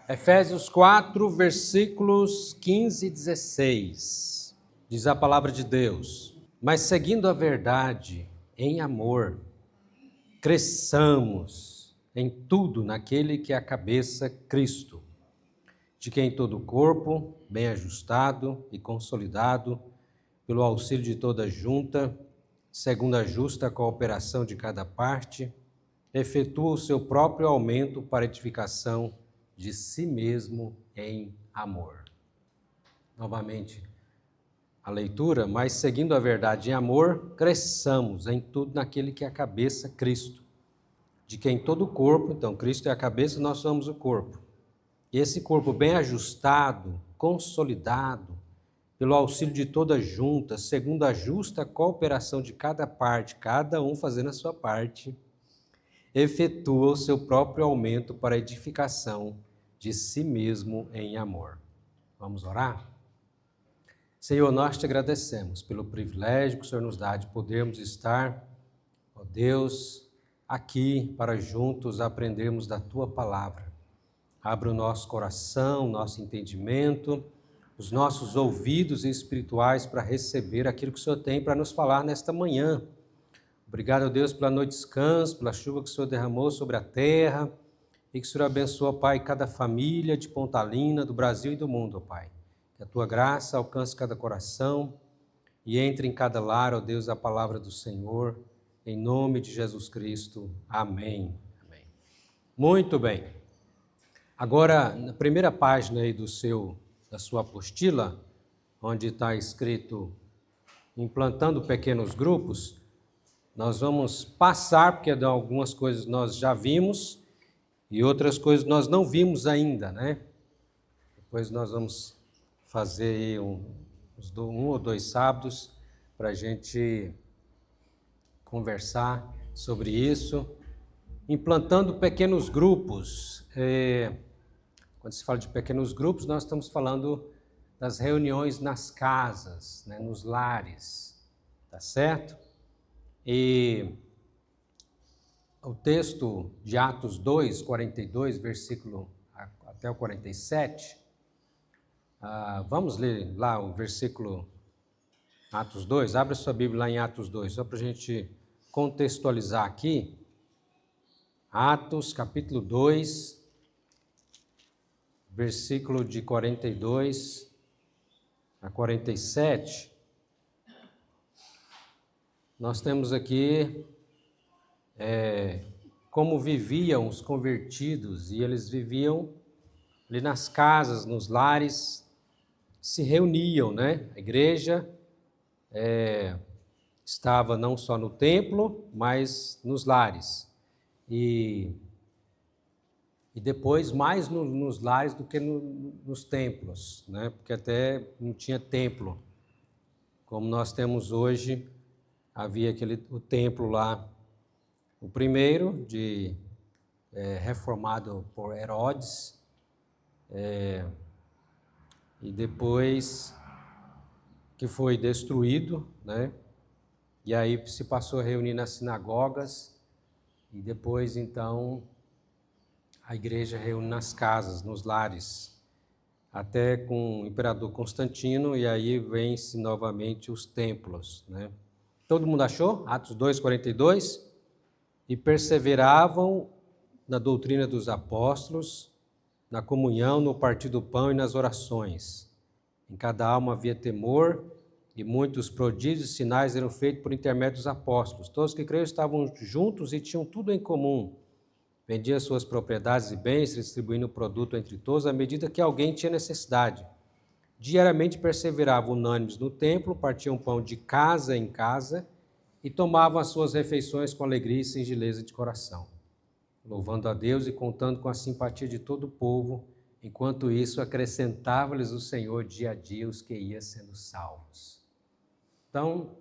Efésios 4, versículos 15 e 16. Diz a palavra de Deus: Mas seguindo a verdade em amor, cresçamos em tudo naquele que é a cabeça, Cristo, de quem todo o corpo, bem ajustado e consolidado, pelo auxílio de toda junta, segundo a justa cooperação de cada parte, efetua o seu próprio aumento para edificação de si mesmo em amor. Novamente, a leitura: mas seguindo a verdade em amor, cresçamos em tudo naquele que é a cabeça, Cristo, de quem todo o corpo, então Cristo é a cabeça, nós somos o corpo. E esse corpo bem ajustado, consolidado, pelo auxílio de toda junta, segundo a justa cooperação de cada parte, cada um fazendo a sua parte, efetua o seu próprio aumento para a edificação de si mesmo em amor. Vamos orar? Senhor, nós te agradecemos pelo privilégio que o Senhor nos dá de podermos estar, ó Deus, aqui para juntos aprendermos da Tua palavra. Abra o nosso coração, nosso entendimento, os nossos ouvidos espirituais para receber aquilo que o Senhor tem para nos falar nesta manhã. Obrigado, Deus, pela noite de descanso, pela chuva que o Senhor derramou sobre a terra e que o Senhor abençoe, Pai, cada família de Pontalina, do Brasil e do mundo, Pai. Que a Tua graça alcance cada coração e entre em cada lar, ó Deus, a palavra do Senhor, em nome de Jesus Cristo. Amém. Amém. Muito bem. Agora, na primeira página aí da sua apostila, onde está escrito Implantando Pequenos Grupos, nós vamos passar, porque algumas coisas nós já vimos e outras coisas nós não vimos ainda, né? Depois nós vamos fazer aí um ou dois sábados para a gente conversar sobre isso. Implantando pequenos grupos. Quando se fala de pequenos grupos, nós estamos falando das reuniões nas casas, né, nos lares, tá certo? E o texto de Atos 2, 42, versículo até o 47, vamos ler lá o versículo Atos 2, abre a sua Bíblia lá em Atos 2, só para a gente contextualizar aqui. Atos capítulo 2, versículo de 42 a 47, nós temos aqui como viviam os convertidos, e eles viviam ali nas casas, nos lares, se reuniam, né? A igreja estava não só no templo, mas nos lares. E depois mais nos lares do que nos templos, né? Porque até não tinha templo, como nós temos hoje. Havia o templo lá, o primeiro, reformado por Herodes, e depois que foi destruído, né? E aí se passou a reunir nas sinagogas, e depois então a igreja reúne nas casas, nos lares, até com o imperador Constantino, e aí vence novamente os templos, né? Todo mundo achou? Atos 2, 42? E perseveravam na doutrina dos apóstolos, na comunhão, no partir do pão e nas orações. Em cada alma havia temor, e muitos prodígios e sinais eram feitos por intermédio dos apóstolos. Todos que creram estavam juntos e tinham tudo em comum. Vendiam suas propriedades e bens, distribuindo o produto entre todos, à medida que alguém tinha necessidade. Diariamente perseveravam unânimes no templo, partiam pão de casa em casa e tomavam as suas refeições com alegria e singeleza de coração, louvando a Deus e contando com a simpatia de todo o povo. Enquanto isso, acrescentava-lhes o Senhor dia a dia os que iam sendo salvos. Então,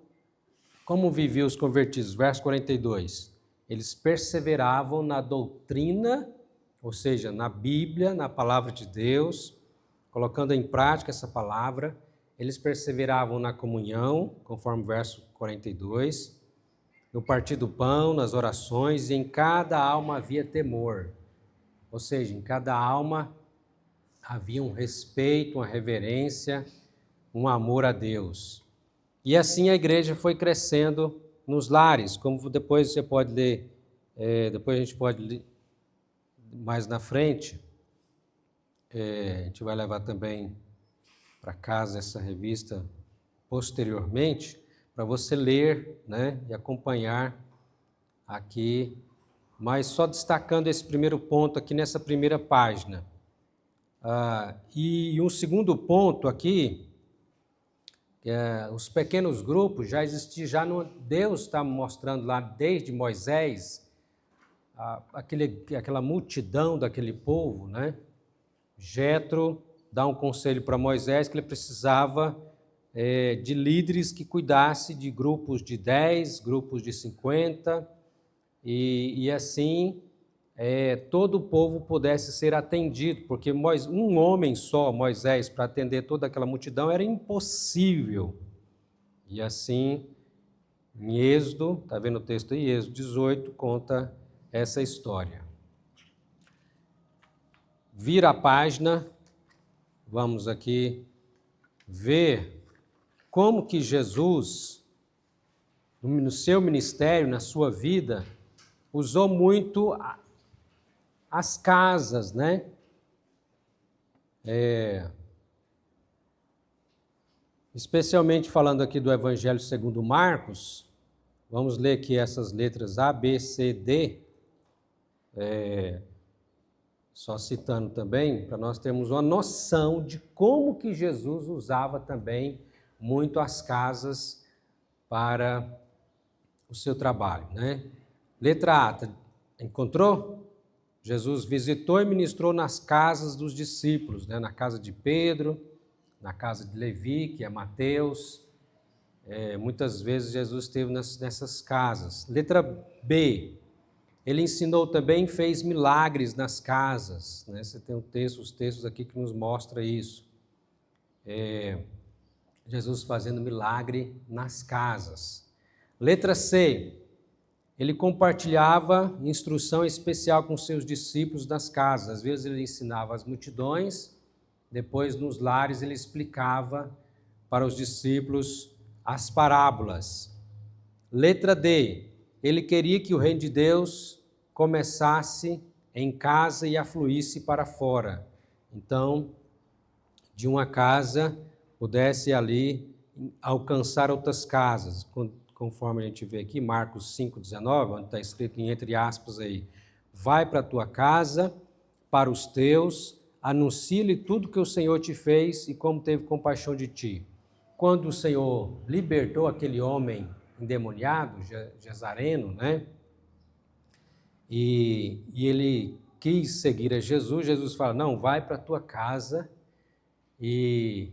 como viviam os convertidos? Verso 42. Eles perseveravam na doutrina, ou seja, na Bíblia, na palavra de Deus, colocando em prática essa palavra. Eles perseveravam na comunhão, conforme o verso 42, no partir do pão, nas orações, e em cada alma havia temor. Ou seja, em cada alma havia um respeito, uma reverência, um amor a Deus. E assim a igreja foi crescendo nos lares, como depois você pode ler, depois a gente pode ler mais na frente, a gente vai levar também para casa essa revista posteriormente, para você ler, né, e acompanhar aqui, mas só destacando esse primeiro ponto aqui nessa primeira página. E um segundo ponto aqui, os pequenos grupos já existiam, Deus está mostrando lá desde Moisés, aquela multidão daquele povo, né? Jétro dá um conselho para Moisés que ele precisava de líderes que cuidassem de grupos de 10, grupos de 50, e assim todo o povo pudesse ser atendido, porque um homem só, Moisés, para atender toda aquela multidão era impossível. E assim, em Êxodo, está vendo o texto aí? Êxodo 18 conta essa história. Vira a página, vamos aqui ver como que Jesus, no seu ministério, na sua vida, usou muito as casas, né? Especialmente falando aqui do Evangelho segundo Marcos, vamos ler aqui essas letras A, B, C, D, só citando também, para nós termos uma noção de como que Jesus usava também muito as casas para o seu trabalho, né? Letra A, encontrou? Jesus visitou e ministrou nas casas dos discípulos, né? Na casa de Pedro, na casa de Levi, que é Mateus. Muitas vezes Jesus esteve nessas casas. Letra B, ele ensinou também, fez milagres nas casas, né? Você tem os textos aqui que nos mostram isso. Jesus fazendo milagre nas casas. Letra C, ele compartilhava instrução especial com seus discípulos nas casas. Às vezes ele ensinava as multidões, depois nos lares ele explicava para os discípulos as parábolas. Letra D, ele queria que o reino de Deus começasse em casa e afluísse para fora. Então, de uma casa pudesse ali alcançar outras casas, conforme a gente vê aqui, Marcos 5,19, onde está escrito entre aspas aí, vai para a tua casa, para os teus, anuncie-lhe tudo que o Senhor te fez e como teve compaixão de ti. Quando o Senhor libertou aquele homem endemoniado, Gezareno, né? E ele quis seguir a Jesus, Jesus fala, não, vai para a tua casa e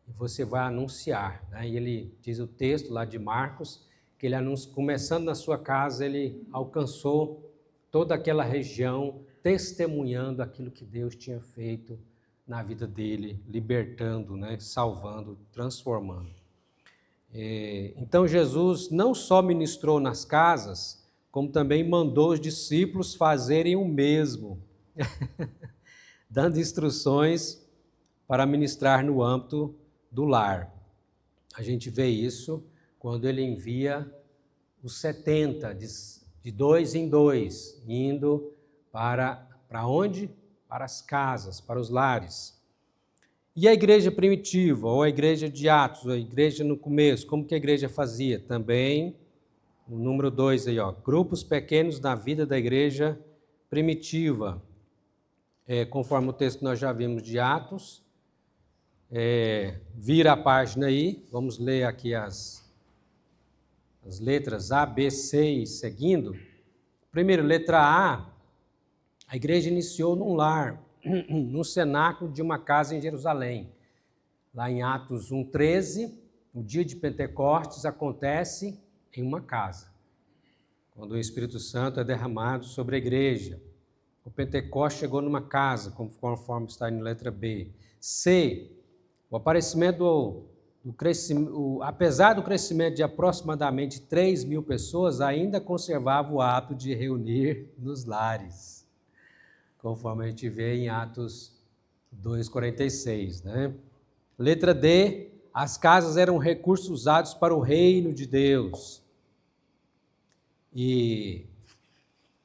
você vai anunciar, né? E ele diz o texto lá de Marcos, que ele começando na sua casa, ele alcançou toda aquela região, testemunhando aquilo que Deus tinha feito na vida dele, libertando, né? Salvando, transformando. Então Jesus não só ministrou nas casas, como também mandou os discípulos fazerem o mesmo, dando instruções para ministrar no âmbito do lar. A gente vê isso quando ele envia os 70, de 2 em 2, indo para onde? Para as casas, para os lares. E a igreja primitiva, ou a igreja de Atos, ou a igreja no começo, como que a igreja fazia? Também, o número 2 aí, ó, grupos pequenos na vida da igreja primitiva. Conforme o texto que nós já vimos de Atos, vira a página aí, vamos ler aqui as letras A, B, C e seguindo. Primeiro, letra a igreja iniciou num lar, no cenáculo de uma casa em Jerusalém. Lá em Atos 1,13, o dia de Pentecostes acontece em uma casa, quando o Espírito Santo é derramado sobre a igreja. O Pentecostes chegou numa casa, conforme está em letra B. C, o aparecimento apesar do crescimento de aproximadamente 3.000 pessoas, ainda conservava o hábito de reunir nos lares, conforme a gente vê em Atos 2,46, né? Letra D, as casas eram recursos usados para o reino de Deus. E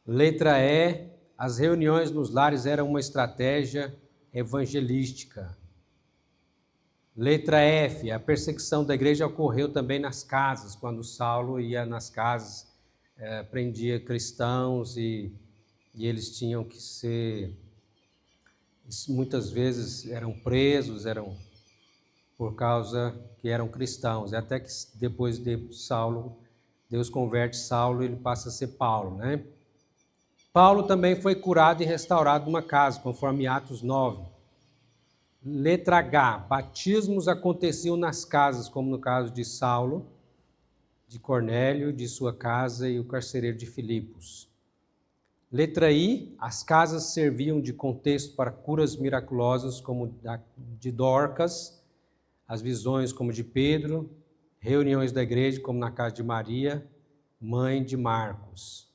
letra E, as reuniões nos lares eram uma estratégia evangelística. Letra F, a perseguição da igreja ocorreu também nas casas, quando Saulo ia nas casas, prendia cristãos e eles tinham que ser, muitas vezes eram presos, por causa que eram cristãos, até que depois de Saulo, Deus converte Saulo e ele passa a ser Paulo, né? Paulo também foi curado e restaurado numa casa, conforme Atos 9. Letra H, batismos aconteciam nas casas, como no caso de Saulo, de Cornélio, de sua casa e o carcereiro de Filipos. Letra I, as casas serviam de contexto para curas miraculosas, como de Dorcas, as visões como de Pedro, reuniões da igreja, como na casa de Maria, mãe de Marcos.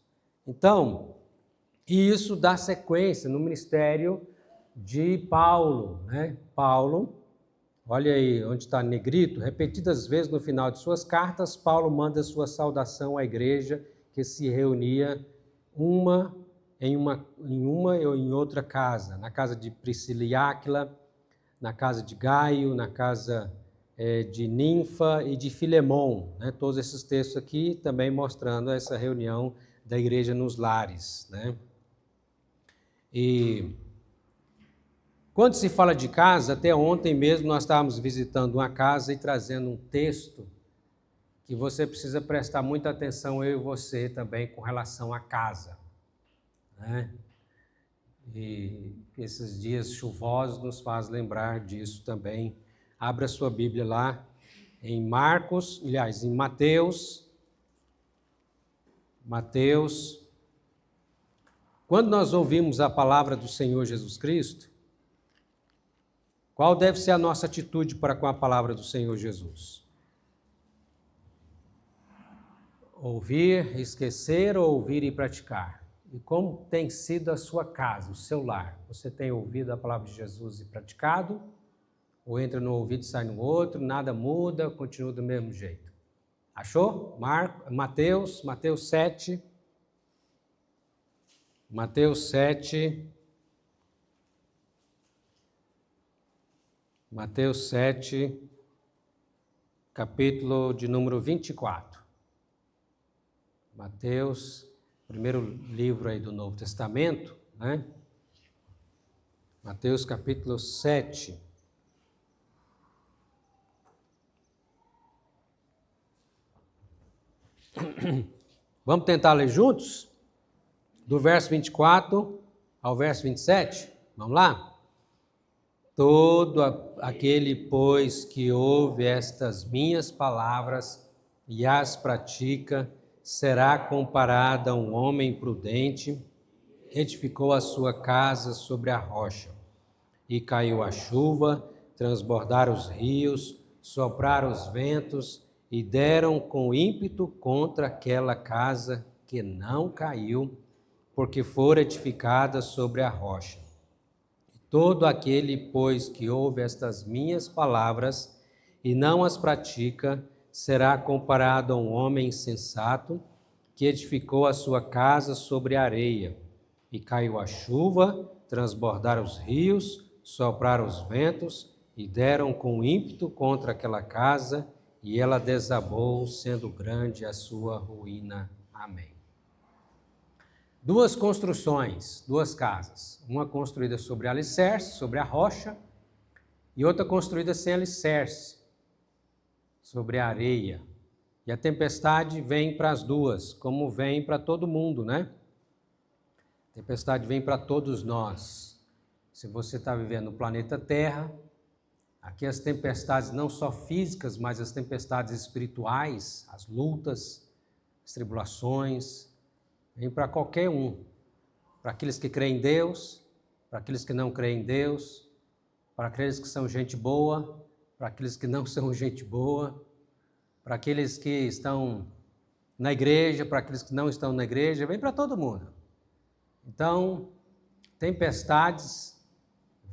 Então, isso dá sequência no ministério de Paulo, né? Paulo, olha aí onde está negrito, repetidas vezes no final de suas cartas, Paulo manda sua saudação à igreja que se reunia em uma ou em outra casa, na casa de Priscila e Áquila, na casa de Gaio, na casa de Ninfa e de Filemon, né? Todos esses textos aqui também mostrando essa reunião da igreja nos lares, né? E quando se fala de casa, até ontem mesmo nós estávamos visitando uma casa e trazendo um texto que você precisa prestar muita atenção, eu e você também, com relação à casa, né? E esses dias chuvosos nos faz lembrar disso também. Abra sua Bíblia lá em em Mateus. Quando nós ouvimos a palavra do Senhor Jesus Cristo, qual deve ser a nossa atitude para com a palavra do Senhor Jesus? Ouvir, esquecer ou ouvir e praticar? E como tem sido a sua casa, o seu lar? Você tem ouvido a palavra de Jesus e praticado? Ou entra no ouvido e sai no outro, nada muda, continua do mesmo jeito? Achou? Mateus 7. Mateus 7. Mateus 7, capítulo de número 24. Mateus, primeiro livro aí do Novo Testamento, né? Mateus capítulo 7. Vamos tentar ler juntos? Do verso 24 ao verso 27? Vamos lá? Todo aquele, pois, que ouve estas minhas palavras e as pratica, será comparado a um homem prudente, que edificou a sua casa sobre a rocha. E caiu a chuva, transbordaram os rios, sopraram os ventos e deram com ímpeto contra aquela casa que não caiu, porque fora edificada sobre a rocha. Todo aquele, pois, que ouve estas minhas palavras e não as pratica, será comparado a um homem insensato que edificou a sua casa sobre a areia. E caiu a chuva, transbordaram os rios, sopraram os ventos e deram com ímpeto contra aquela casa, e ela desabou, sendo grande a sua ruína. Amém. Duas construções, duas casas. Uma construída sobre alicerce, sobre a rocha, e outra construída sem alicerce, sobre a areia. E a tempestade vem para as duas, como vem para todo mundo, né? A tempestade vem para todos nós. Se você está vivendo no planeta Terra, aqui as tempestades não só físicas, mas as tempestades espirituais, as lutas, as tribulações, vem para qualquer um, para aqueles que creem em Deus, para aqueles que não creem em Deus, para aqueles que são gente boa, para aqueles que não são gente boa, para aqueles que estão na igreja, para aqueles que não estão na igreja, vem para todo mundo. Então, tempestades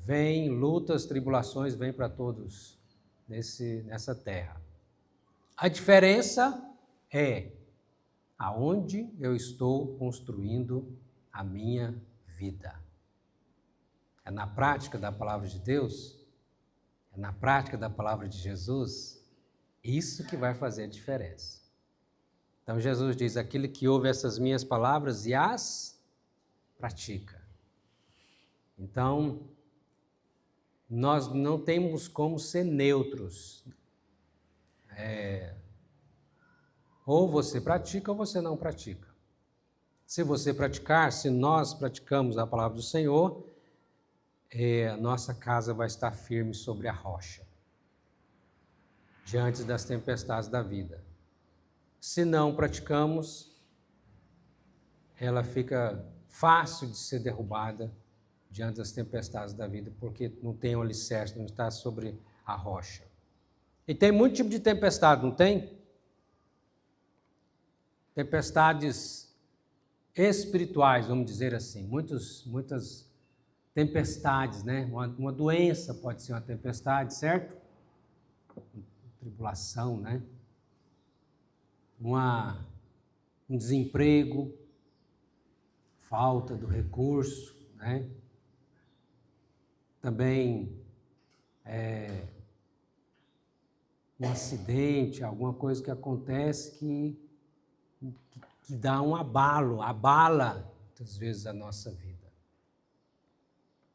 vem lutas, tribulações, vem para todos nessa terra. A diferença é aonde eu estou construindo a minha vida. É na prática da palavra de Deus? É na prática da palavra de Jesus? Isso que vai fazer a diferença. Então Jesus diz, aquele que ouve essas minhas palavras e as pratica. Então, nós não temos como ser neutros. Ou você pratica ou você não pratica. Se você praticar, se nós praticamos a palavra do Senhor, a nossa casa vai estar firme sobre a rocha, diante das tempestades da vida. Se não praticamos, ela fica fácil de ser derrubada diante das tempestades da vida, porque não tem um alicerce, não está sobre a rocha. E tem muito tipo de tempestade, não tem? Tempestades espirituais, vamos dizer assim, muitas tempestades, né? Uma doença pode ser uma tempestade, certo? Tribulação, né? Um desemprego, falta do recurso, né? Também um acidente, alguma coisa que acontece que dá um abala muitas vezes a nossa vida.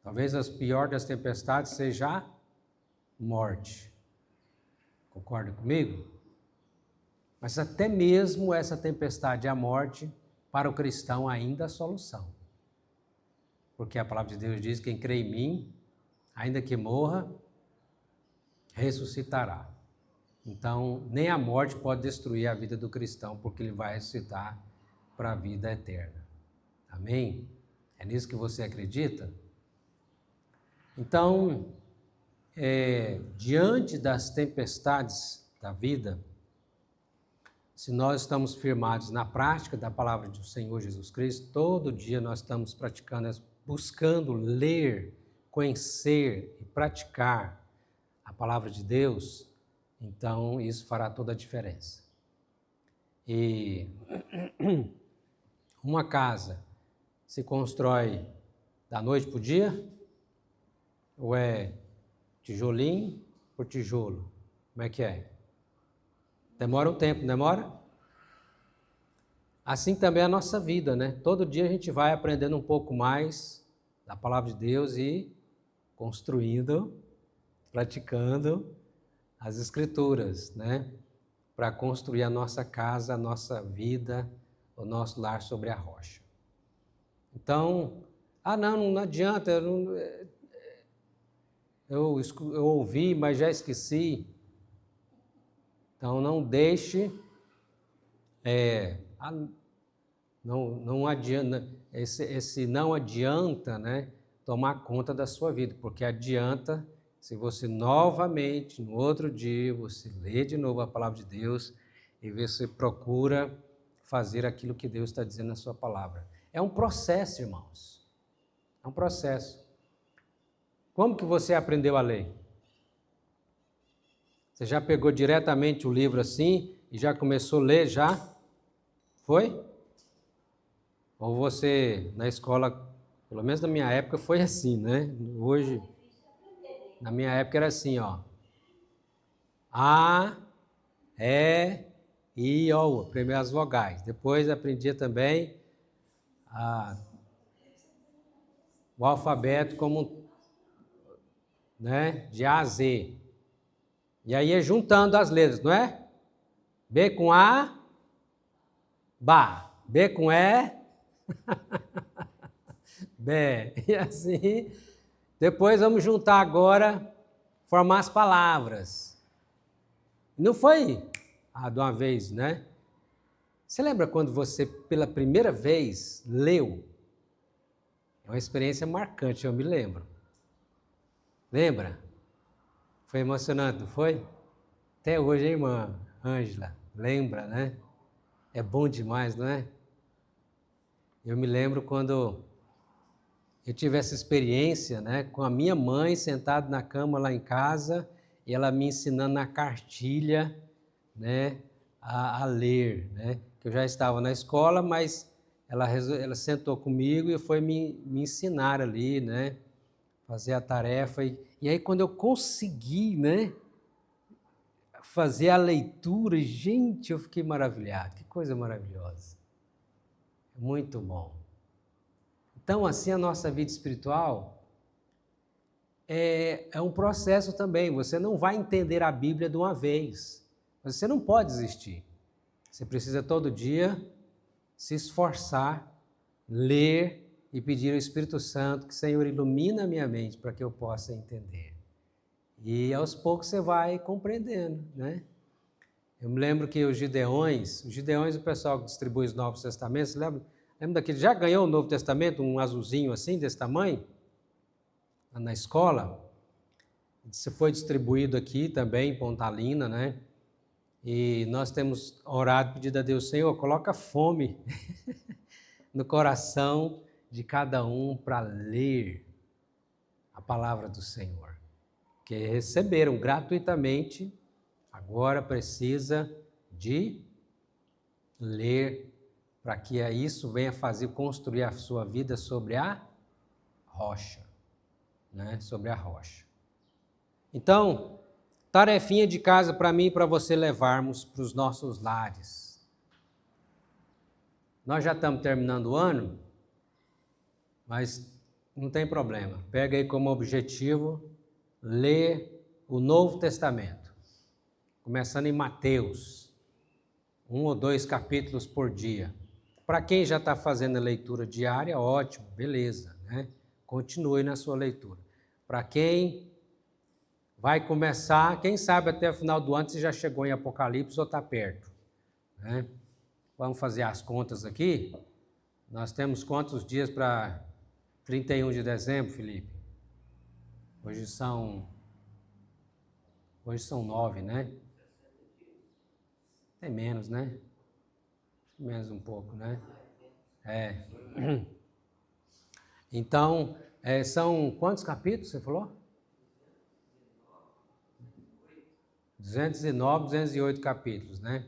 Talvez a pior das tempestades seja a morte. Concorda comigo? Mas até mesmo essa tempestade, a morte, para o cristão ainda é solução. Porque a palavra de Deus diz, quem crê em mim, ainda que morra, ressuscitará. Então, nem a morte pode destruir a vida do cristão, porque ele vai ressuscitar para a vida eterna. Amém? É nisso que você acredita? Então, diante das tempestades da vida, se nós estamos firmados na prática da palavra do Senhor Jesus Cristo, todo dia nós estamos praticando, buscando ler, conhecer e praticar a palavra de Deus, então isso fará toda a diferença. E uma casa se constrói da noite para o dia? Ou é tijolinho por tijolo? Como é que é? Demora um tempo, não demora? Assim também é a nossa vida, né? Todo dia a gente vai aprendendo um pouco mais da palavra de Deus e construindo, praticando as Escrituras, né? Para construir a nossa casa, a nossa vida, o nosso lar sobre a rocha. Então, não adianta, eu ouvi, mas já esqueci. Então, não deixe, não adianta, esse não adianta, né, tomar conta da sua vida, porque adianta se você novamente, no outro dia, você lê de novo a palavra de Deus e você procura fazer aquilo que Deus está dizendo na sua palavra. É um processo, irmãos. É um processo. Como que você aprendeu a ler? Você já pegou diretamente o livro assim e já começou a ler já? Foi? Ou você, na escola, pelo menos na minha época foi assim, né? Hoje, na minha época era assim, ó. A, E, I, O, primeiro as vogais. Depois aprendia também o alfabeto como, né, de A a Z. E aí ia juntando as letras, não é? B com A, Bá. B com E, B. E assim, depois vamos juntar agora, formar as palavras. Não foi de uma vez, né? Você lembra quando você, pela primeira vez, leu? É uma experiência marcante, eu me lembro. Lembra? Foi emocionante, não foi? Até hoje, hein, irmã Ângela? Lembra, né? É bom demais, não é? Eu me lembro quando Eu tive essa experiência, né, com a minha mãe sentada na cama lá em casa e ela me ensinando na cartilha, né, a ler, né? Que eu já estava na escola, mas ela sentou comigo e foi me ensinar ali, né, fazer a tarefa. E aí quando eu consegui, né, fazer a leitura, gente, eu fiquei maravilhado. Que coisa maravilhosa. Muito bom. Então, assim, a nossa vida espiritual é um processo também. Você não vai entender a Bíblia de uma vez. Você não pode desistir. Você precisa todo dia se esforçar, ler e pedir ao Espírito Santo que, Senhor, ilumina a minha mente para que eu possa entender. E aos poucos você vai compreendendo, né? Eu me lembro que os Gideões, o pessoal que distribui os Novos Testamentos, lembra daquele, já ganhou o Novo Testamento, um azulzinho assim, desse tamanho, na escola? Isso foi distribuído aqui também, em Pontalina, né? E nós temos orado, pedido a Deus, Senhor, coloca fome no coração de cada um para ler a palavra do Senhor. Que receberam gratuitamente, agora precisa de ler para que isso venha fazer construir a sua vida sobre a rocha, né? Sobre a rocha. Então, tarefinha de casa para mim e para você levarmos para os nossos lares. Nós já estamos terminando o ano, mas não tem problema. Pega aí como objetivo ler o Novo Testamento, começando em Mateus, 1 ou 2 capítulos por dia. Para quem já está fazendo a leitura diária, ótimo, beleza, né? Continue na sua leitura. Para quem vai começar, quem sabe até o final do ano você já chegou em Apocalipse ou está perto, né? Vamos fazer as contas aqui. Nós temos quantos dias para 31 de dezembro, Felipe? Hoje são 9, né? Tem menos, né? Menos um pouco, né? Então, são quantos capítulos você falou? 209, 208 capítulos, né?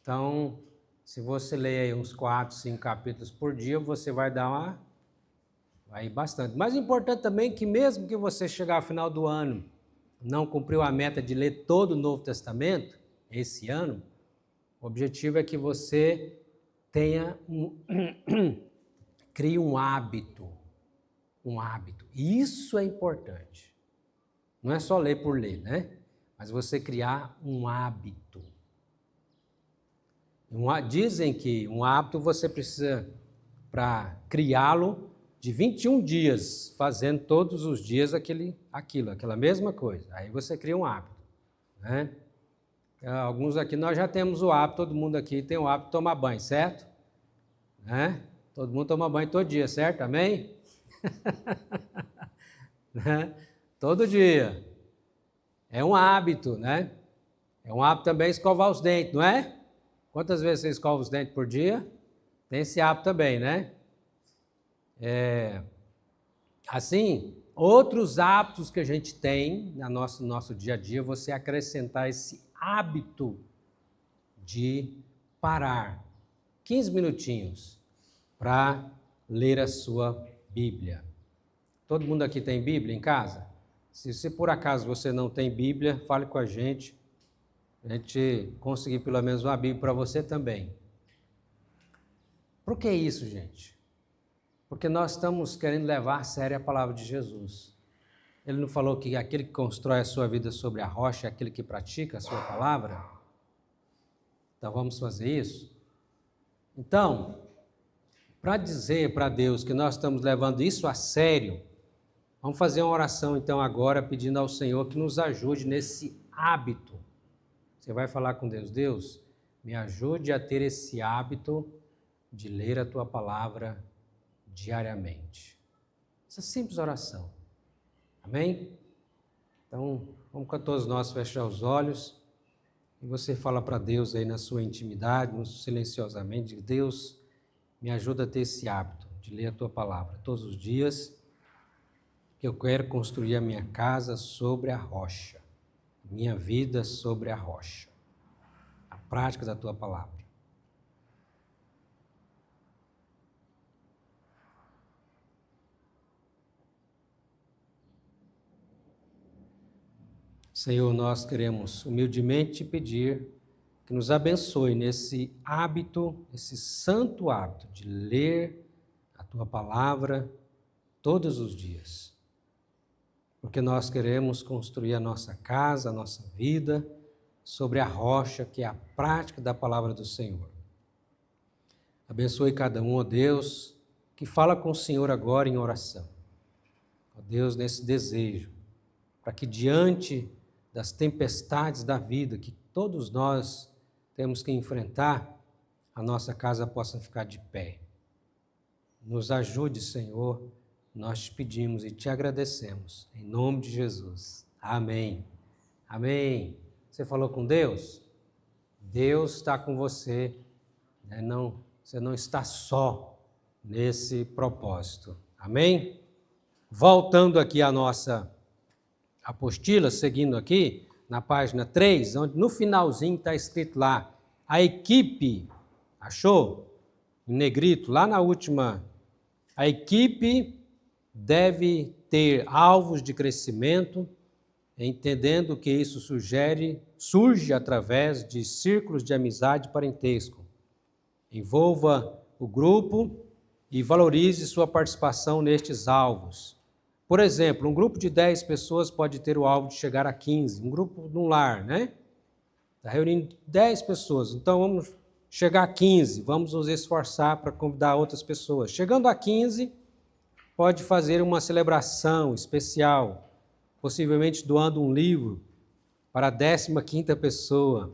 Então, se você ler aí uns 4, 5 capítulos por dia, você vai dar vai bastante. Mas importante também que mesmo que você chegar ao final do ano, não cumpriu a meta de ler todo o Novo Testamento, esse ano, o objetivo é que você tenha crie um hábito. Isso é importante. Não é só ler por ler, né? Mas você criar um hábito. Dizem que um hábito você precisa, para criá-lo, de 21 dias, fazendo todos os dias aquela mesma coisa. Aí você cria um hábito, né? Alguns aqui, nós já temos o hábito, todo mundo aqui tem o hábito de tomar banho, certo? Né? Todo mundo toma banho todo dia, certo? Amém? Né? Todo dia. É um hábito, né? É um hábito também escovar os dentes, não é? Quantas vezes você escova os dentes por dia? Tem esse hábito também, né? Assim, outros hábitos que a gente tem no nosso dia a dia, você acrescentar esse hábito de parar 15 minutinhos para ler a sua Bíblia. Todo mundo aqui tem Bíblia em casa? Se por acaso você não tem Bíblia, fale com a gente conseguir pelo menos uma Bíblia para você também. Por que isso, gente? Porque nós estamos querendo levar a sério a palavra de Jesus. Ele não falou que aquele que constrói a sua vida sobre a rocha é aquele que pratica a sua palavra? Então vamos fazer isso? Então, para dizer para Deus que nós estamos levando isso a sério, vamos fazer uma oração então agora, pedindo ao Senhor que nos ajude nesse hábito. Você vai falar com Deus, Deus, me ajude a ter esse hábito de ler a Tua palavra diariamente. Essa simples oração. Amém? Então, vamos com todos nós fechar os olhos e você fala para Deus aí na sua intimidade, silenciosamente, Deus, me ajuda a ter esse hábito de de ler a Tua palavra. Todos os dias eu quero construir a minha casa sobre a rocha, minha vida sobre a rocha, a prática da Tua palavra. Senhor, nós queremos humildemente te pedir que nos abençoe nesse hábito, esse santo hábito de ler a Tua palavra todos os dias. Porque nós queremos construir a nossa casa, a nossa vida sobre a rocha, que é a prática da palavra do Senhor. Abençoe cada um, ó Deus, que fala com o Senhor agora em oração. Ó Deus, nesse desejo, para que diante das tempestades da vida que todos nós temos que enfrentar, a nossa casa possa ficar de pé. Nos ajude, Senhor, nós te pedimos e te agradecemos, em nome de Jesus. Amém. Amém. Você falou com Deus? Deus está com você, né? Você não está só nesse propósito. Amém? Voltando aqui à nossa apostila, seguindo aqui, na página 3, onde no finalzinho está escrito lá, a equipe, achou? Em negrito, lá na última, a equipe deve ter alvos de crescimento, entendendo que isso surge através de círculos de amizade e parentesco. Envolva o grupo e valorize sua participação nestes alvos. Por exemplo, um grupo de 10 pessoas pode ter o alvo de chegar a 15, um grupo de um lar, né? Está reunindo 10 pessoas, então vamos chegar a 15, vamos nos esforçar para convidar outras pessoas. Chegando a 15, pode fazer uma celebração especial, possivelmente doando um livro para a 15ª pessoa.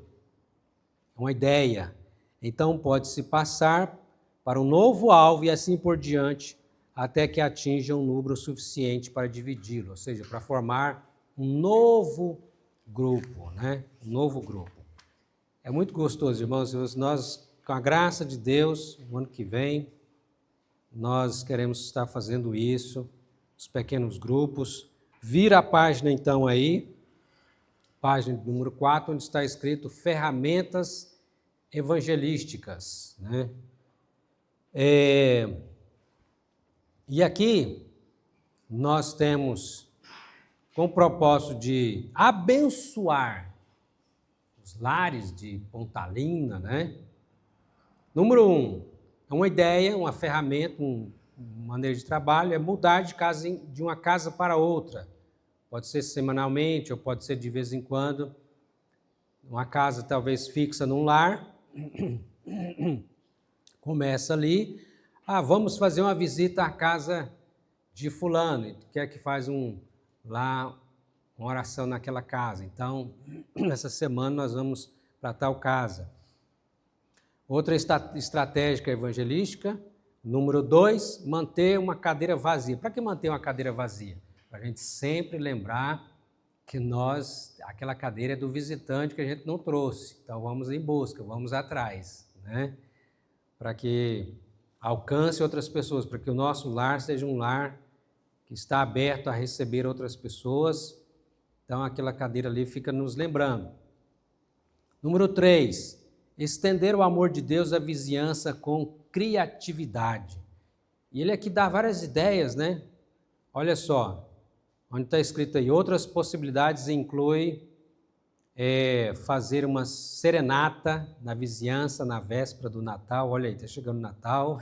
Uma ideia. Então pode-se passar para um novo alvo e assim por diante, até que atinja um número suficiente para dividi-lo, ou seja, para formar um novo grupo, né? Um novo grupo. É muito gostoso, irmãos, nós, com a graça de Deus, no ano que vem, nós queremos estar fazendo isso, os pequenos grupos. Vira a página então aí, página número 4, onde está escrito ferramentas evangelísticas, né? E aqui nós temos com o propósito de abençoar os lares de Pontalina, né? Número 1, é uma ideia, uma ferramenta, uma maneira de trabalho, é mudar de uma casa para outra. Pode ser semanalmente ou pode ser de vez em quando. Uma casa talvez fixa num lar. Começa ali. Vamos fazer uma visita à casa de fulano. Quer que faz uma oração naquela casa. Então, nessa semana nós vamos para tal casa. Outra estratégia evangelística, número 2, manter uma cadeira vazia. Para que manter uma cadeira vazia? Para a gente sempre lembrar que aquela cadeira é do visitante que a gente não trouxe. Então vamos em busca, vamos atrás, né? Para que alcance outras pessoas, para que o nosso lar seja um lar que está aberto a receber outras pessoas. Então aquela cadeira ali fica nos lembrando. Número 3, estender o amor de Deus à vizinhança com criatividade. E ele aqui dá várias ideias, né? Olha só, onde está escrito aí, outras possibilidades inclui fazer uma serenata na vizinhança na véspera do Natal. Olha aí, está chegando o Natal.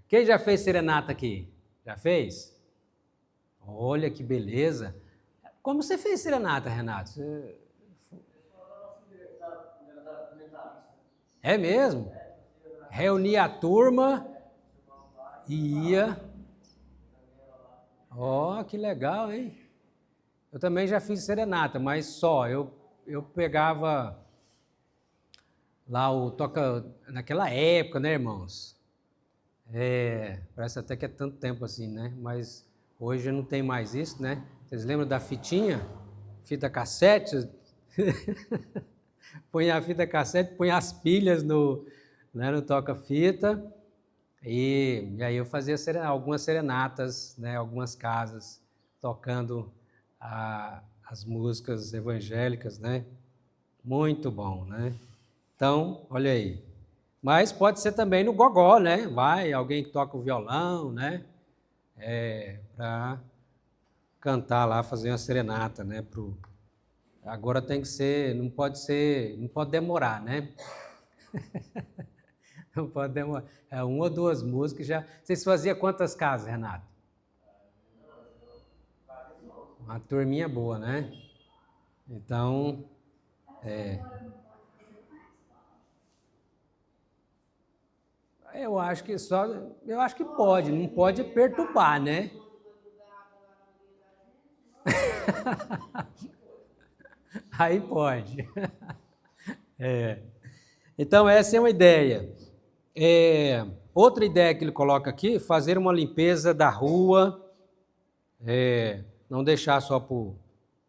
Quem já fez serenata aqui? Já fez? Olha que beleza. Como você fez serenata, Renato? É mesmo? Reunia a turma e ia. Que legal, hein? Eu também já fiz serenata, mas só, eu pegava lá o toca, naquela época, né, irmãos? Parece até que é tanto tempo assim, né? Mas hoje não tem mais isso, né? Vocês lembram da fitinha? Fita cassete? Põe a fita cassete, põe as pilhas no toca-fita E aí eu fazia algumas serenatas, né, algumas casas, tocando as músicas evangélicas, né? Muito bom, né? Então, olha aí. Mas pode ser também no gogó, né? Vai alguém que toca o violão, né? Para cantar lá, fazer uma serenata, né? Agora tem que ser, não pode demorar, né? Não pode demorar. É uma ou duas músicas já. Vocês faziam quantas casas, Renato? Uma turminha boa, né? Então, eu acho que pode, não pode perturbar, né? Aí pode. Então, essa é uma ideia. Outra ideia que ele coloca aqui, fazer uma limpeza da rua, não deixar só para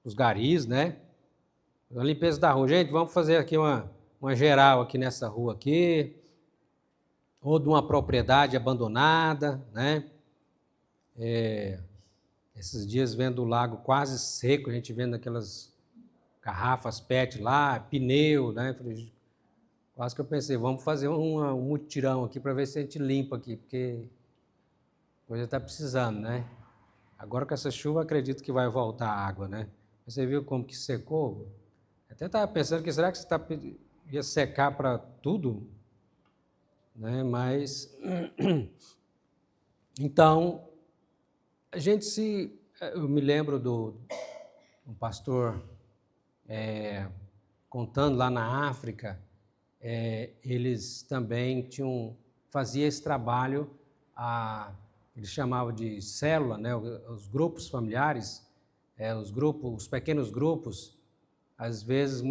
os garis, né? A limpeza da rua. Gente, vamos fazer aqui uma geral aqui nessa rua aqui, ou de uma propriedade abandonada, né? Esses dias vendo o lago quase seco, a gente vendo aquelas garrafas PET lá, pneu, né? Quase que eu pensei, vamos fazer um mutirão aqui para ver se a gente limpa aqui, porque a coisa está precisando, né? Agora com essa chuva, acredito que vai voltar a água, né? Você viu como que secou? Até estava pensando que será que ia secar para tudo, né? Mas então eu me lembro do um pastor contando lá na África, eles também fazia esse trabalho, eles chamavam de célula, né? Os grupos familiares, os pequenos grupos, às vezes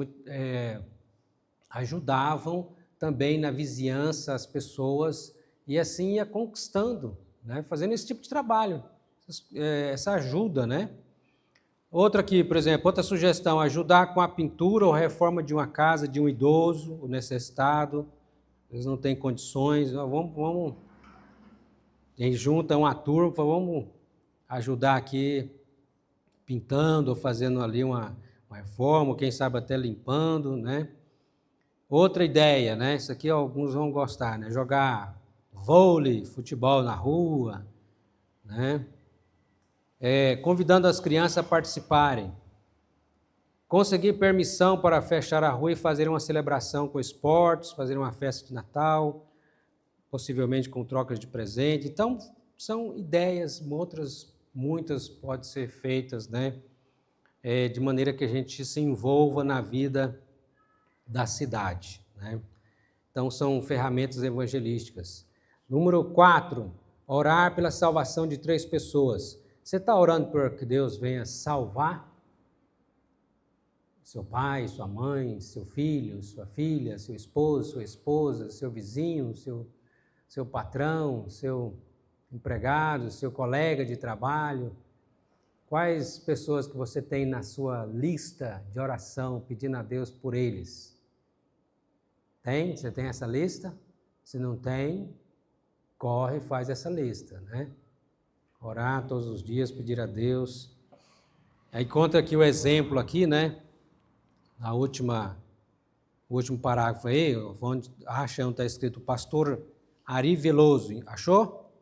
ajudavam também na vizinhança as pessoas e assim ia conquistando, né? Fazendo esse tipo de trabalho, essa ajuda, né? Outra aqui, por exemplo, outra sugestão, ajudar com a pintura ou reforma de uma casa de um idoso, o necessitado, eles não têm condições, vamos eles juntam uma turma, vamos ajudar aqui pintando ou fazendo ali uma reforma, quem sabe até limpando, né? Outra ideia, né? Isso aqui alguns vão gostar, né? Jogar vôlei, futebol na rua, né? Convidando as crianças a participarem. Conseguir permissão para fechar a rua e fazer uma celebração com esportes, fazer uma festa de Natal, possivelmente com trocas de presente. Então, são ideias, muitas podem ser feitas, né? De maneira que a gente se envolva na vida da cidade, né? Então, são ferramentas evangelísticas. Número 4, orar pela salvação de 3 pessoas. Você está orando para que Deus venha salvar seu pai, sua mãe, seu filho, sua filha, seu esposo, sua esposa, seu vizinho, seu patrão, seu empregado, seu colega de trabalho? Quais pessoas que você tem na sua lista de oração pedindo a Deus por eles? Tem? Você tem essa lista? Se não tem, corre e faz essa lista, né? Orar todos os dias, pedir a Deus. Aí conta aqui o exemplo aqui, né? O último parágrafo aí, onde está escrito pastor Ari Veloso. Achou?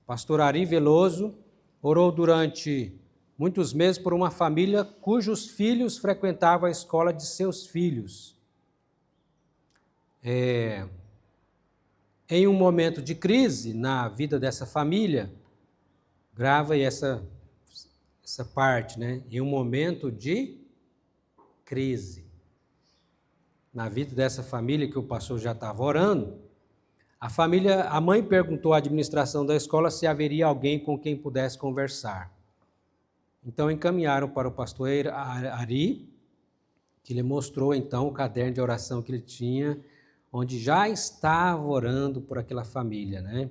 Pastor Ari Veloso orou durante muitos meses por uma família cujos filhos frequentavam a escola de seus filhos. Em um momento de crise na vida dessa família, grava aí essa parte, né? Em um momento de crise na vida dessa família que o pastor já estava orando, a mãe perguntou à administração da escola se haveria alguém com quem pudesse conversar. Então encaminharam para o pastor Ari, que lhe mostrou então o caderno de oração que ele tinha, onde já estava orando por aquela família, né?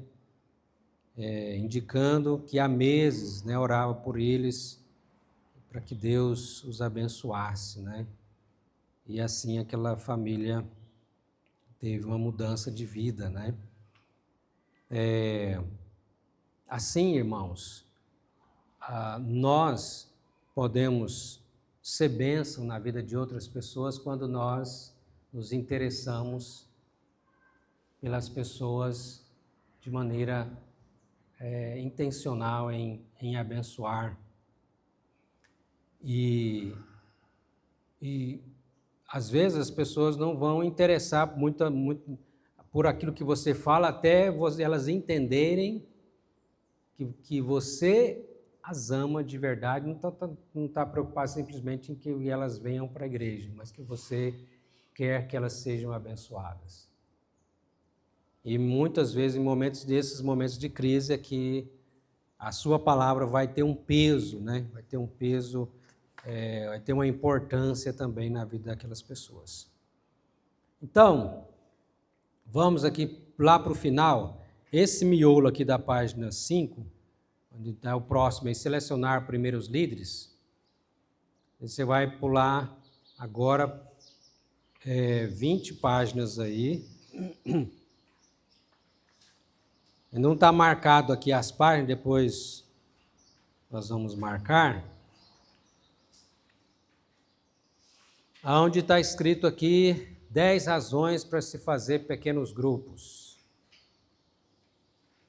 Indicando que há meses, né, orava por eles para que Deus os abençoasse, né? E assim aquela família teve uma mudança de vida, né? Assim, irmãos, nós podemos ser bênção na vida de outras pessoas quando nós nos interessamos pelas pessoas de maneira intencional em abençoar. E às vezes as pessoas não vão interessar muito por aquilo que você fala, até elas entenderem que você as ama de verdade, não está preocupado simplesmente em que elas venham para a igreja, mas que você quer que elas sejam abençoadas. E muitas vezes, em momentos desses, momentos de crise, é que a sua palavra vai ter um peso, né? Vai ter um peso, vai ter uma importância também na vida daquelas pessoas. Então, vamos aqui lá para o final. Esse miolo aqui da página 5, onde está o próximo, em selecionar primeiros líderes, você vai pular agora 20 páginas aí. Não está marcado aqui as páginas, depois nós vamos marcar. Onde está escrito aqui 10 razões para se fazer pequenos grupos.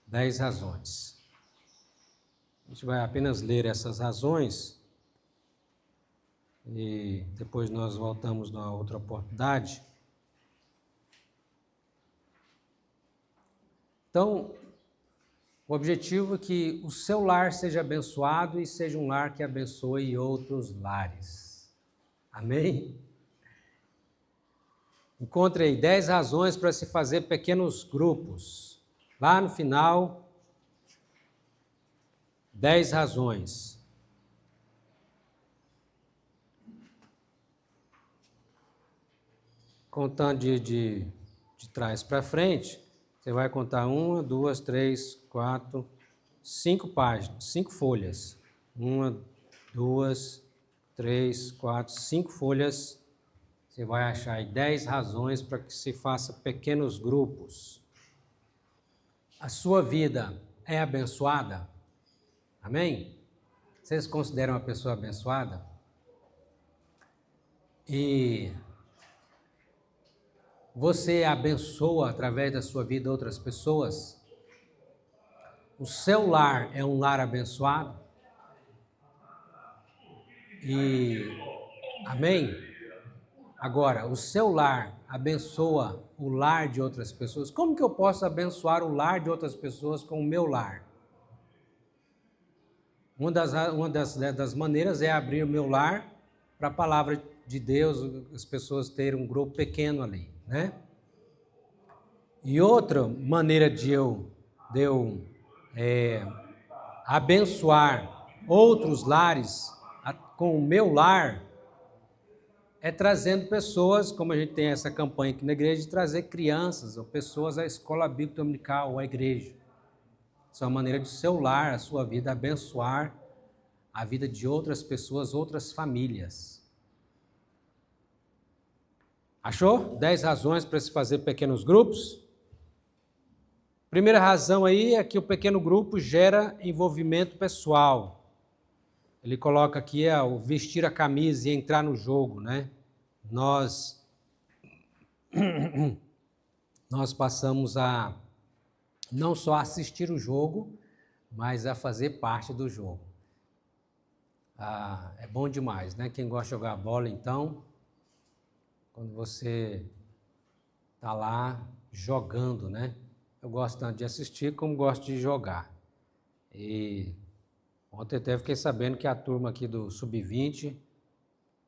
10 razões. A gente vai apenas ler essas razões e depois nós voltamos numa outra oportunidade. Então, o objetivo é que o seu lar seja abençoado e seja um lar que abençoe outros lares. Amém? Encontrei 10 razões para se fazer pequenos grupos. Lá no final, 10 razões. Contando de trás para frente, você vai contar 1, 2, 3, 4, 5 páginas, 5 folhas. 1, 2, 3, 4, 5 folhas. Você vai achar aí 10 razões para que se faça pequenos grupos. A sua vida é abençoada? Amém? Vocês se consideram uma pessoa abençoada? E você abençoa através da sua vida outras pessoas? O seu lar é um lar abençoado? Amém? Agora, o seu lar abençoa o lar de outras pessoas? Como que eu posso abençoar o lar de outras pessoas com o meu lar? Uma das maneiras é abrir o meu lar para a palavra de Deus, as pessoas terem um grupo pequeno ali, né? E outra maneira de eu abençoar outros lares com o meu lar é trazendo pessoas, como a gente tem essa campanha aqui na igreja, de trazer crianças ou pessoas à escola bíblica dominical ou à igreja. Isso é uma maneira de seu lar, a sua vida, abençoar a vida de outras pessoas, outras famílias. Achou? 10 razões para se fazer pequenos grupos? Primeira razão aí é que o pequeno grupo gera envolvimento pessoal. Ele coloca aqui o vestir a camisa e entrar no jogo, né? Nós passamos a não só assistir o jogo, mas a fazer parte do jogo. É bom demais, né? Quem gosta de jogar bola, então, quando você está lá jogando, né? Eu gosto tanto de assistir como gosto de jogar. E ontem até fiquei sabendo que a turma aqui do Sub-20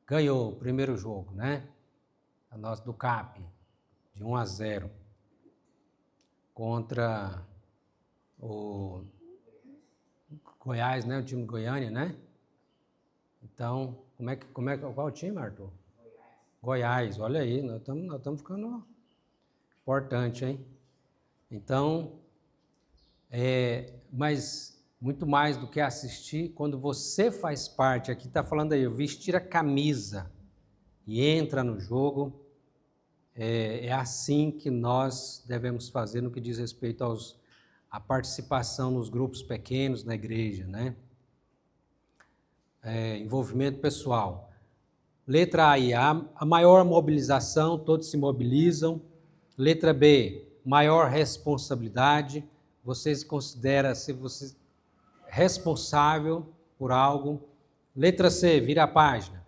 ganhou o primeiro jogo, né? A nossa do CAP, de 1-0, contra o Goiás, né? O time de Goiânia, né? Então, qual é o time, Arthur? Goiás, olha aí, nós estamos ficando importante, hein? Então, mas muito mais do que assistir, quando você faz parte, aqui está falando aí, vestir a camisa e entra no jogo, é assim que nós devemos fazer no que diz respeito a participação nos grupos pequenos na igreja, né? Envolvimento pessoal. Letra A e A, a maior mobilização, todos se mobilizam. Letra B, maior responsabilidade, você se considera ser você responsável por algo. Letra C, vira a página.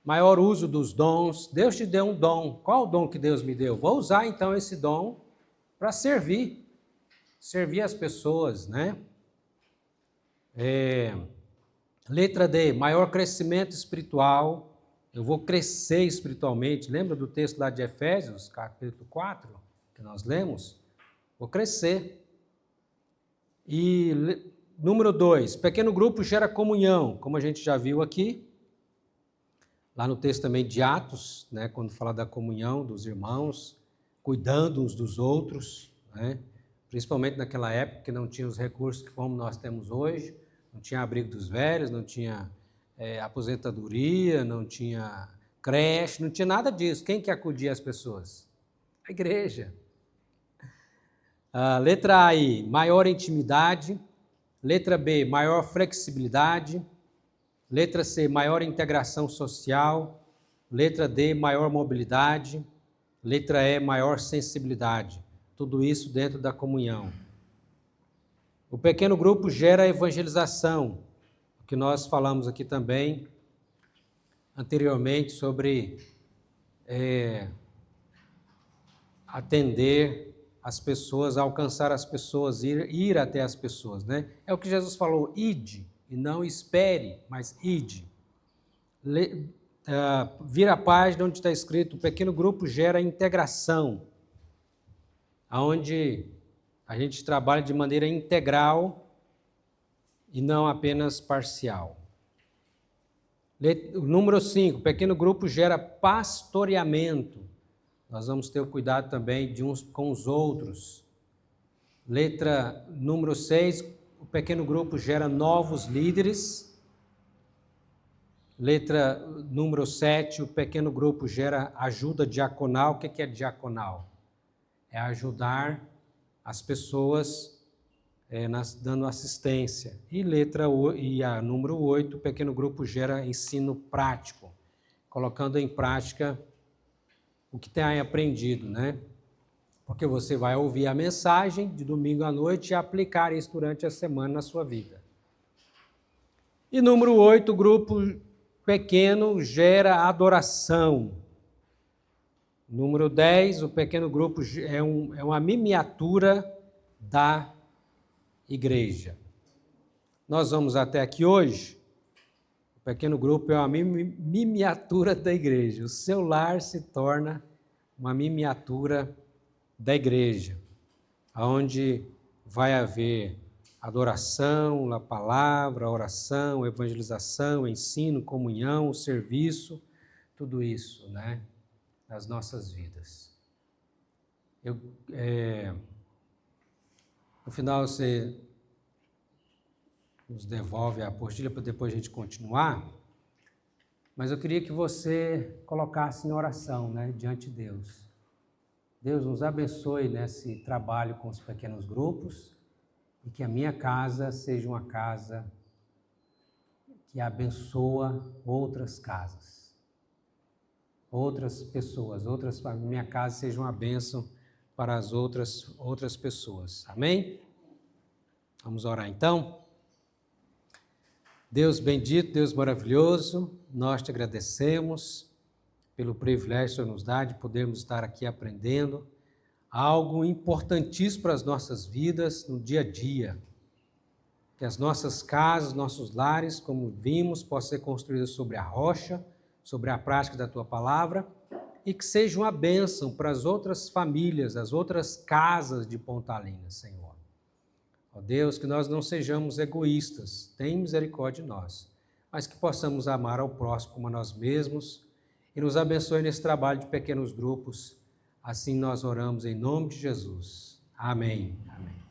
Maior uso dos dons, Deus te deu um dom. Qual o dom que Deus me deu? Vou usar então esse dom para servir as pessoas, né? Letra D, maior crescimento espiritual, eu vou crescer espiritualmente. Lembra do texto lá de Efésios, capítulo 4, que nós lemos? Vou crescer. E número 2, pequeno grupo gera comunhão, como a gente já viu aqui, lá no texto também de Atos, né, quando fala da comunhão dos irmãos, cuidando uns dos outros, né, principalmente naquela época que não tinha os recursos como nós temos hoje, não tinha abrigo dos velhos, não tinha aposentadoria, não tinha creche, não tinha nada disso. Quem que acudia as pessoas? A igreja. Letra A aí, maior intimidade. Letra B, maior flexibilidade. Letra C, maior integração social. Letra D, maior mobilidade. Letra E, maior sensibilidade. Tudo isso dentro da comunhão. O pequeno grupo gera evangelização, o que nós falamos aqui também anteriormente sobre atender as pessoas, alcançar as pessoas, ir até as pessoas, né? É o que Jesus falou, ide, e não espere, mas ide. Vira a página onde está escrito, o pequeno grupo gera integração, onde a gente trabalha de maneira integral e não apenas parcial. Número 5, pequeno grupo gera pastoreamento. Nós vamos ter o cuidado também de uns com os outros. Letra número 6, o pequeno grupo gera novos líderes. Letra número 7, o pequeno grupo gera ajuda diaconal. O que é diaconal? É ajudar as pessoas dando assistência. E a número 8, o pequeno grupo gera ensino prático, colocando em prática o que tem aprendido, né? Porque você vai ouvir a mensagem de domingo à noite e aplicar isso durante a semana na sua vida. E número 8, o grupo pequeno gera adoração. Número 10, o pequeno grupo é uma miniatura da igreja. Nós vamos até aqui hoje. O pequeno grupo é uma miniatura da igreja. O seu lar se torna uma miniatura da igreja, onde vai haver adoração, a palavra, a oração, a evangelização, ensino, comunhão, serviço, tudo isso, né? Nas nossas vidas. No final você nos devolve a apostila para depois a gente continuar, mas eu queria que você colocasse em oração, né, diante de Deus. Deus nos abençoe nesse trabalho com os pequenos grupos e que a minha casa seja uma casa que abençoa outras casas. Outras pessoas, minha casa seja uma bênção para as outras pessoas. Amém? Vamos orar então? Deus bendito, Deus maravilhoso, nós te agradecemos pelo privilégio que o Senhor nos dá de podermos estar aqui aprendendo algo importantíssimo para as nossas vidas no dia a dia. Que as nossas casas, nossos lares, como vimos, possam ser construídos sobre a rocha, sobre a prática da Tua Palavra, e que seja uma bênção para as outras famílias, as outras casas de Pontalina, Senhor. Ó Deus, que nós não sejamos egoístas, tem misericórdia de nós, mas que possamos amar ao próximo como a nós mesmos e nos abençoe nesse trabalho de pequenos grupos. Assim nós oramos em nome de Jesus. Amém. Amém.